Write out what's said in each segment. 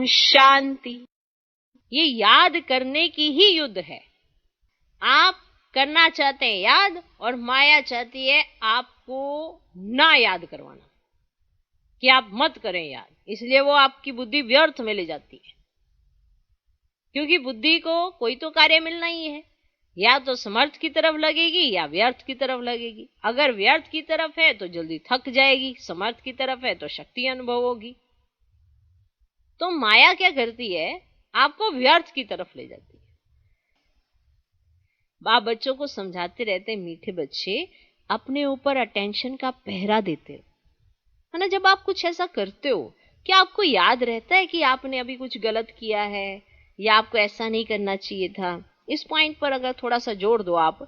ओम शांति। ये याद करने की ही युद्ध है। आप करना चाहते हैं याद और माया चाहती है आपको ना याद करवाना, कि आप मत करें याद। इसलिए वो आपकी बुद्धि व्यर्थ में ले जाती है, क्योंकि बुद्धि को कोई तो कार्य मिलना ही है। या तो समर्थ की तरफ लगेगी या व्यर्थ की तरफ लगेगी। अगर व्यर्थ की तरफ है तो जल्दी थक जाएगी, समर्थ की तरफ है तो शक्ति अनुभव होगी। तो माया क्या करती है, आपको व्यर्थ की तरफ ले जाती है। आप बच्चों को समझाते रहते हैं, मीठे बच्चे अपने ऊपर अटेंशन का पहरा देते हो, है ना। जब आप कुछ ऐसा करते हो, क्या आपको याद रहता है कि आपने अभी कुछ गलत किया है या आपको ऐसा नहीं करना चाहिए था? इस पॉइंट पर अगर थोड़ा सा जोड़ दो आप,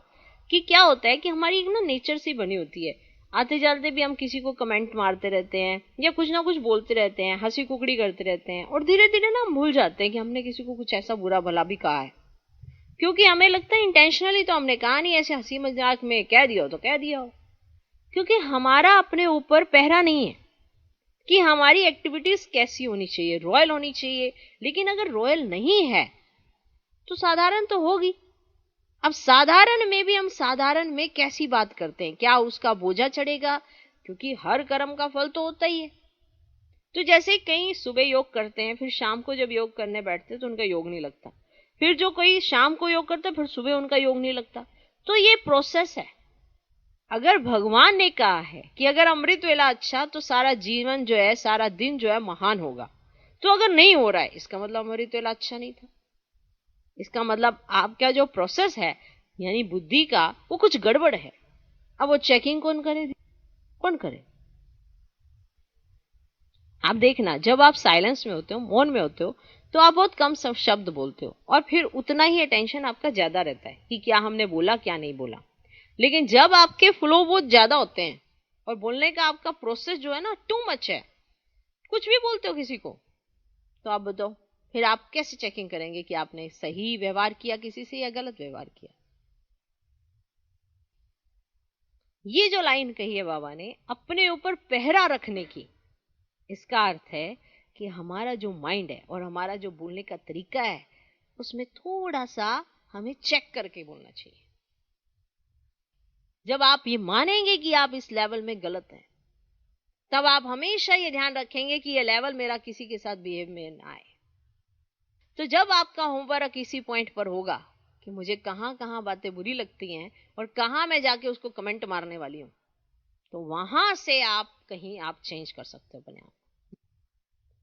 कि क्या होता है कि हमारी एक ना नेचर सी बनी होती है, आते जाते भी हम किसी को कमेंट मारते रहते हैं या कुछ ना कुछ बोलते रहते हैं, हंसी कुकड़ी करते रहते हैं, और धीरे धीरे ना हम भूल जाते हैं कि हमने किसी को कुछ ऐसा बुरा भला भी कहा है, क्योंकि हमें लगता है इंटेंशनली तो हमने कहा नहीं, ऐसे हंसी मजाक में कह दिया हो तो कह दिया हो। क्योंकि हमारा अपने ऊपर पहरा नहीं है कि हमारी एक्टिविटीज कैसी होनी चाहिए, रॉयल होनी चाहिए। लेकिन अगर रॉयल नहीं है तो साधारण तो होगी। अब साधारण में भी हम साधारण में कैसी बात करते हैं, क्या उसका बोझा चढ़ेगा? क्योंकि हर कर्म का फल तो होता ही है। तो जैसे कई सुबह योग करते हैं, फिर शाम को जब योग करने बैठते हैं तो उनका योग नहीं लगता। फिर जो कोई शाम को योग करता है, फिर सुबह उनका योग नहीं लगता। तो ये प्रोसेस है। अगर भगवान ने कहा है कि अगर अमृत वेला अच्छा तो सारा जीवन जो है, सारा दिन जो है महान होगा, तो अगर नहीं हो रहा है इसका मतलब अमृत वेला अच्छा नहीं था। इसका मतलब आपका जो प्रोसेस है यानी बुद्धि का, वो कुछ गड़बड़ है। अब वो चेकिंग कौन करे? कौन करे? आप देखना, जब आप साइलेंस में होते हो, मौन में होते हो, तो आप बहुत कम शब्द बोलते हो और फिर उतना ही अटेंशन आपका ज्यादा रहता है कि क्या हमने बोला क्या नहीं बोला। लेकिन जब आपके फ्लो बहुत ज्यादा होते हैं और बोलने का आपका प्रोसेस जो है ना टू मच है, कुछ भी बोलते हो किसी को, तो आप बताओ फिर आप कैसे चेकिंग करेंगे कि आपने सही व्यवहार किया किसी से या गलत व्यवहार किया? ये जो लाइन कही है बाबा ने अपने ऊपर पहरा रखने की, इसका अर्थ है कि हमारा जो माइंड है और हमारा जो बोलने का तरीका है, उसमें थोड़ा सा हमें चेक करके बोलना चाहिए। जब आप ये मानेंगे कि आप इस लेवल में गलत हैं, तब आप हमेशा ये ध्यान रखेंगे कि ये लेवल मेरा किसी के साथ बिहेव में ना आए। तो जब आपका होमवर्क इसी पॉइंट पर होगा कि मुझे कहां कहां बातें बुरी लगती हैं और कहां मैं जाके उसको कमेंट मारने वाली हूं, तो वहां से आप कहीं आप चेंज कर सकते हो अपने आप।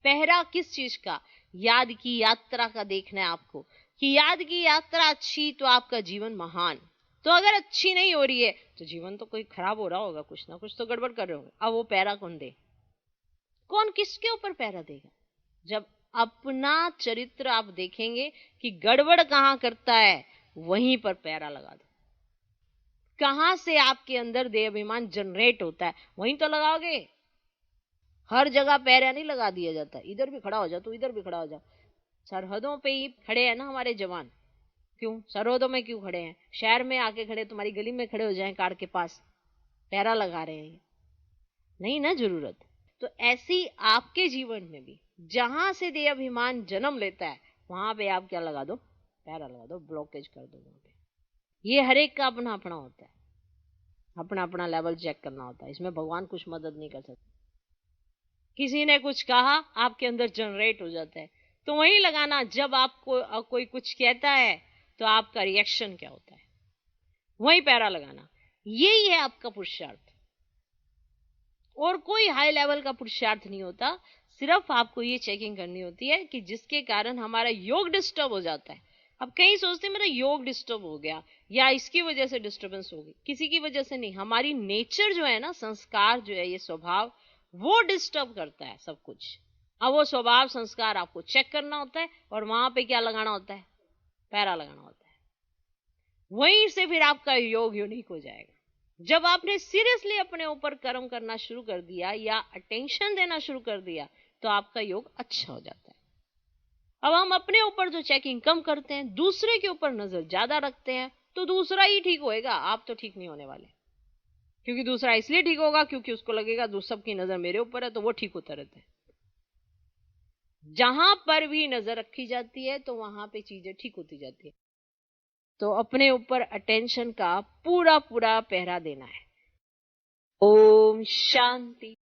पहरा किस चीज का? याद की यात्रा का देखना है आपको, कि याद की यात्रा अच्छी तो आपका जीवन महान। तो अगर अच्छी नहीं हो रही है तो जीवन तो कोई खराब हो रहा होगा, कुछ ना कुछ तो गड़बड़ कर रहे होंगे। अब वो पहरा कौन दे? कौन किसके ऊपर पहरा देगा? जब अपना चरित्र आप देखेंगे कि गड़बड़ कहां करता है, वहीं पर पहरा लगा दो। कहां से आपके अंदर देहाभिमान जनरेट होता है, वहीं तो लगाओगे। हर जगह पहरा नहीं लगा दिया जाता, इधर भी खड़ा हो जाओ तो इधर भी खड़ा हो जाओ। सरहदों पे ही खड़े हैं ना हमारे जवान। क्यों सरहदों में क्यों खड़े हैं? शहर में आके खड़े, तुम्हारी गली में खड़े हो जाएं कार के पास, पहरा लगा रहे हैं? नहीं ना जरूरत। तो ऐसी आपके जीवन में भी जहां से देहाभिमान जन्म लेता है, वहां पे आप क्या लगा दो? पहरा लगा दो, ब्लॉकेज कर दो वहां पे। ये हर एक का अपना अपना होता है, अपना अपना लेवल चेक करना होता है। इसमें भगवान कुछ मदद नहीं कर सकते। किसी ने कुछ कहा, आपके अंदर जनरेट हो जाता है, तो वही लगाना। जब आपको कोई कुछ कहता है तो आपका रिएक्शन क्या होता है, वही पैरा लगाना। यही है आपका पुरुषार्थ, और कोई हाई लेवल का पुरुषार्थ नहीं होता। सिर्फ आपको ये चेकिंग करनी होती है कि जिसके कारण हमारा योग डिस्टर्ब हो जाता है। अब कई सोचते हैं मेरा योग डिस्टर्ब हो गया या इसकी वजह से डिस्टर्बेंस होगी। किसी की वजह से नहीं, हमारी नेचर जो है ना, संस्कार जो है, ये स्वभाव, वो डिस्टर्ब करता है सब कुछ। अब वो स्वभाव संस्कार आपको चेक करना होता है और वहां पे क्या लगाना होता है? पैरा लगाना होता है। वहीं से फिर आपका योग यूनिक हो जाएगा। जब आपने सीरियसली अपने ऊपर कर्म करना शुरू कर दिया या अटेंशन देना शुरू कर दिया, तो आपका योग अच्छा हो जाता है। अब हम अपने ऊपर जो चेकिंग कम करते हैं, दूसरे के ऊपर नजर ज्यादा रखते हैं, तो दूसरा ही ठीक होएगा, आप तो ठीक नहीं होने वाले। क्योंकि दूसरा इसलिए ठीक होगा क्योंकि उसको लगेगा सबकी नजर मेरे ऊपर है, तो वो ठीक होता रहता है। जहां पर भी नजर रखी जाती है तो वहां पे चीजें ठीक होती जाती है। तो अपने ऊपर अटेंशन का पूरा पूरा पहरा देना है। ओम शांति।